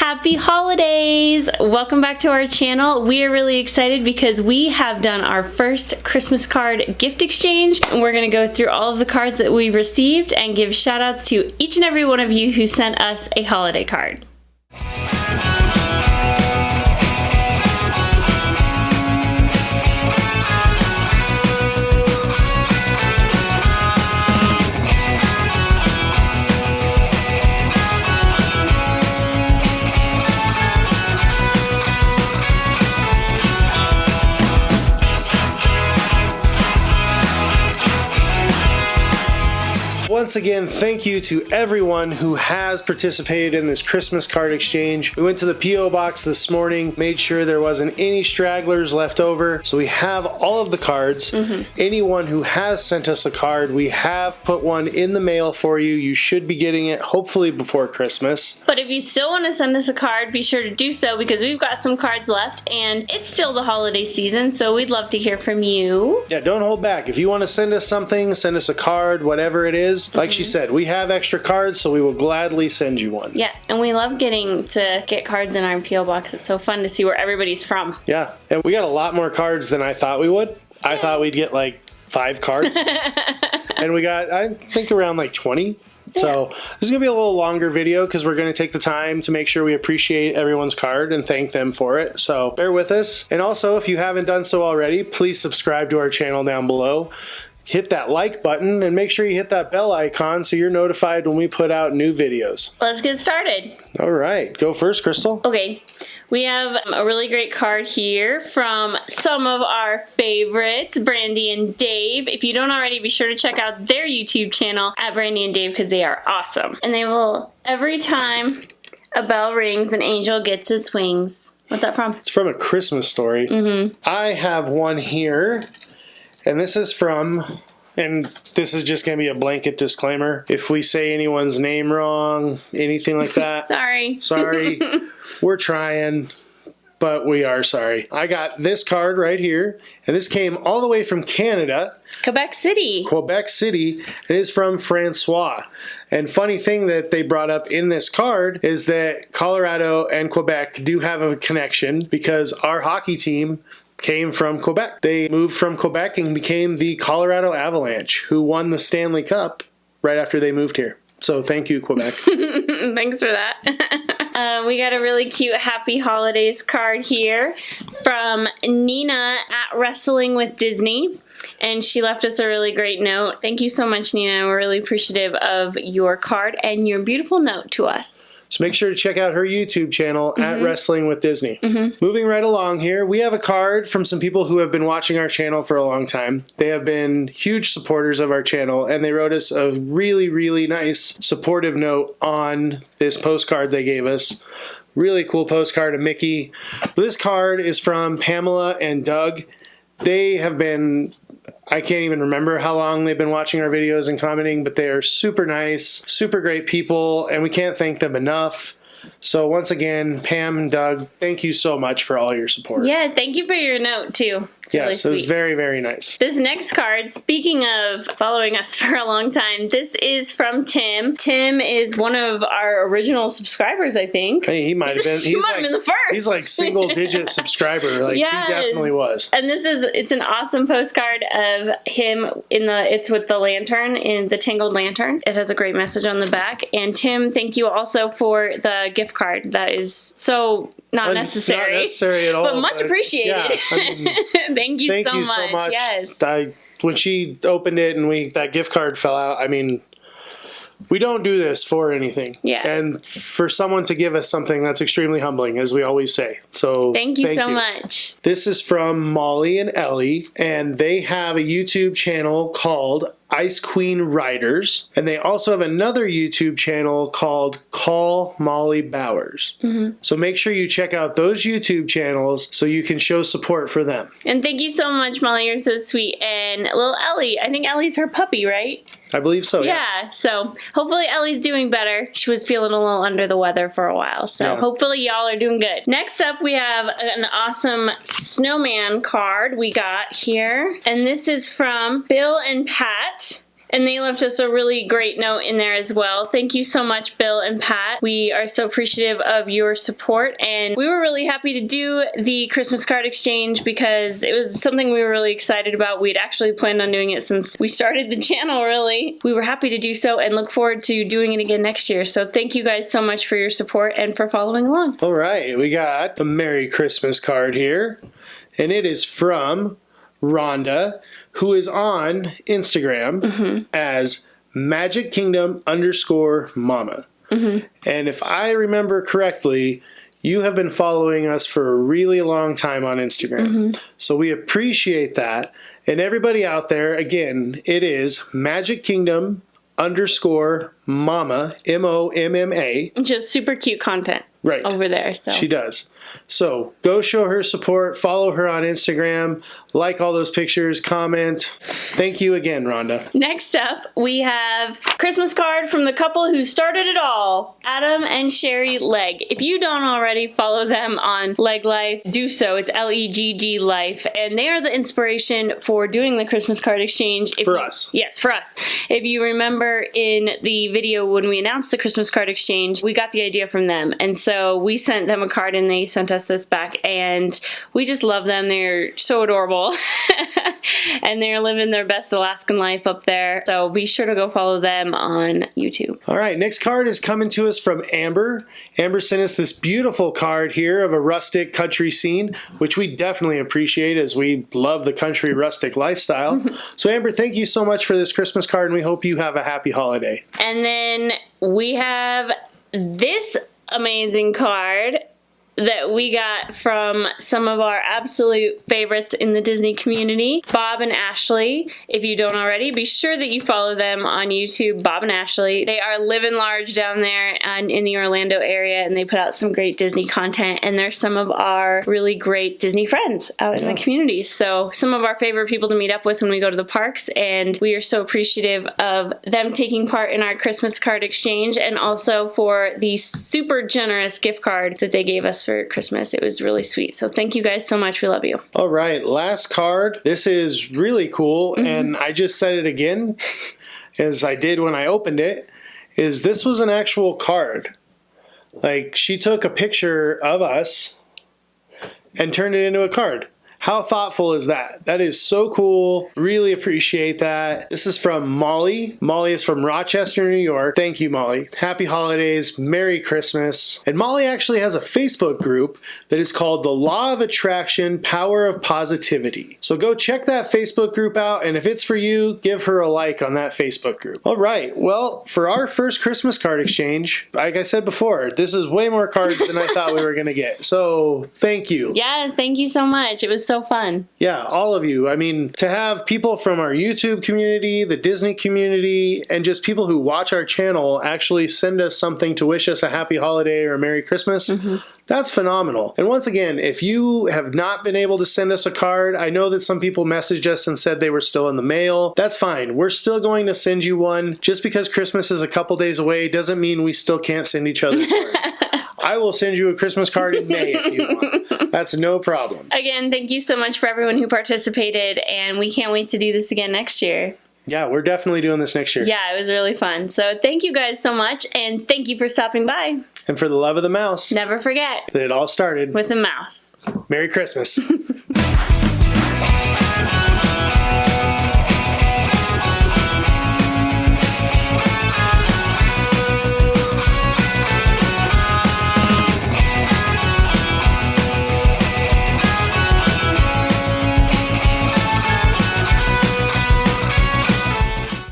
Happy holidays! Welcome back to our channel. We are really excited because we have done our first Christmas card gift exchange, and we're going to go through all of the cards that we received and give shout outs to each and every one of you who sent us a holiday card. Once again, thank you to everyone who has participated in this Christmas card exchange. We went to the P.O. box this morning, made sure there wasn't any stragglers left over, so we have all of the cards. Anyone who has sent us a card, we have put one in the mail for you. You should be getting it hopefully before Christmas. But if you still want to send us a card, be sure to do so because we've got some cards left and it's still the holiday season, so we'd love to hear from you. Yeah, don't hold back. If you want to send us something, send us a card, whatever it is. Like she said, we have extra cards, so we will gladly send you one. Yeah, and we love getting to get cards in our P.O. box. It's so fun to see where everybody's from. Yeah, and we got a lot more cards than I thought we would. I thought we'd get like 5 cards. And we got, I think, around like 20. So this is going to be a little longer video because we're going to take the time to make sure we appreciate everyone's card and thank them for it. So bear with us. And also, if you haven't done so already, please subscribe to our channel down below. Hit that like button and make sure you hit that bell icon so you're notified when we put out new videos. Let's get started. All right, go first, Crystal. Okay, we have a really great card here from some of our favorites, Brandy and Dave. If you don't already, be sure to check out their YouTube channel at Brandy and Dave because they are awesome. And they will, every time a bell rings, an angel gets its wings. What's that from? It's from A Christmas Story. I have one here. And this is from, and this is just going to be a blanket disclaimer. If we say anyone's name wrong, anything like that. Sorry. We're trying, but we are sorry. I got this card right here, and this came all the way from Canada. Quebec City. It is from Francois. And funny thing that they brought up in this card is that Colorado and Quebec do have a connection because our hockey team came from Quebec. They moved from Quebec and became the Colorado Avalanche, who won the Stanley Cup right after they moved here. So thank you, Quebec. Thanks for that. We got a really cute Happy Holidays card here from Nina at Wrestling with Disney. And she left us a really great note. Thank you so much, Nina. We're really appreciative of your card and your beautiful note to us. So make sure to check out her YouTube channel at Wrestling with Disney. Moving right along here, we have a card from some people who have been watching our channel for a long time. They have been huge supporters of our channel, and they wrote us a really, really nice supportive note on this postcard they gave us. Really cool postcard of Mickey. This card is from Pamela and Doug. They have been, I can't even remember how long they've been watching our videos and commenting, but they are super nice, super great people, and we can't thank them enough. So once again, Pam and Doug, thank you so much for all your support. Yeah, thank you for your note, too. Yes, it was very, very nice. This next card, speaking of following us for a long time, this is from Tim. Tim is one of our original subscribers, I think. Hey, he might have been. He might have been the first. He's like single-digit subscriber. Like, yes. He definitely was. And it's an awesome postcard of him it's with the lantern, in the Tangled Lantern. It has a great message on the back. And Tim, thank you also for the gift card. That is so not necessary. Not necessary at all. But much appreciated. Yeah, I mean, Thank you so much. Yes. When she opened it and that gift card fell out, I mean, we don't do this for anything. Yeah. And for someone to give us something, that's extremely humbling, as we always say. So thank you so much. This is from Molly and Ellie, and they have a YouTube channel called Ice Queen Riders, and they also have another YouTube channel called Call Molly Bowers. So make sure you check out those YouTube channels so you can show support for them. And thank you so much, Molly. You're so sweet. And little Ellie, I think Ellie's her puppy, right? I believe so, yeah. So hopefully Ellie's doing better. She was feeling a little under the weather for a while, so hopefully y'all are doing good. Next up, we have an awesome snowman card we got here, and this is from Bill and Pat. And they left us a really great note in there as well. Thank you so much, Bill and Pat. We are so appreciative of your support, and we were really happy to do the Christmas card exchange because it was something we were really excited about. We'd actually planned on doing it since we started the channel, really. We were happy to do so and look forward to doing it again next year. So thank you guys so much for your support and for following along. All right, we got the Merry Christmas card here, and it is from Rhonda, who is on Instagram as Magic Kingdom _Mama. And if I remember correctly, you have been following us for a really long time on Instagram. So we appreciate that. And everybody out there, again, it is Magic Kingdom _Mama, MOMMA. Just super cute content over there. So. She does. So go show her support, follow her on Instagram, like all those pictures, comment. Thank you again, Rhonda. Next up, we have Christmas card from the couple who started it all, Adam and Sherry Legg. If you don't already follow them on Legg Life, do so. It's LEGG Life, and they are the inspiration for doing the Christmas card exchange. For us. Yes, for us. If you remember in the video when we announced the Christmas card exchange, we got the idea from them, and so we sent them a card and they sent us this back, and we just love them. They're so adorable. And they're living their best Alaskan life up there. So be sure to go follow them on YouTube. All right, next card is coming to us from Amber. Amber sent us this beautiful card here of a rustic country scene, which we definitely appreciate as we love the country rustic lifestyle. So Amber, thank you so much for this Christmas card, and we hope you have a happy holiday. And then we have this amazing card that we got from some of our absolute favorites in the Disney community, Bob and Ashley. If you don't already, be sure that you follow them on YouTube, Bob and Ashley. They are living large down there and in the Orlando area, and they put out some great Disney content, and they're some of our really great Disney friends out in the community. So some of our favorite people to meet up with when we go to the parks, and we are so appreciative of them taking part in our Christmas card exchange, and also for the super generous gift card that they gave us for Christmas. It was really sweet. So thank you guys so much. We love you. All right, last card. This is really cool, and I just said it again as I did when I opened it, is this was an actual card. Like, she took a picture of us and turned it into a card. How thoughtful is that? That is so cool. Really appreciate that. This is from Molly. Molly is from Rochester, New York. Thank you, Molly. Happy holidays. Merry Christmas. And Molly actually has a Facebook group that is called The Law of Attraction, Power of Positivity. So go check that Facebook group out, and if it's for you, give her a like on that Facebook group. All right. Well, for our first Christmas card exchange, like I said before, this is way more cards than I thought we were going to get. So thank you. Yes, thank you so much. It was so fun. Yeah, all of you. I mean, to have people from our YouTube community, the Disney community, and just people who watch our channel actually send us something to wish us a happy holiday or a Merry Christmas, that's phenomenal. And once again, if you have not been able to send us a card, I know that some people messaged us and said they were still in the mail. That's fine. We're still going to send you one. Just because Christmas is a couple days away doesn't mean we still can't send each other cards. I will send you a Christmas card in May if you want. That's no problem. Again, thank you so much for everyone who participated, and we can't wait to do this again next year. Yeah, we're definitely doing this next year. Yeah, it was really fun. So thank you guys so much, and thank you for stopping by. And for the love of the mouse, never forget that it all started with a mouse. Merry Christmas.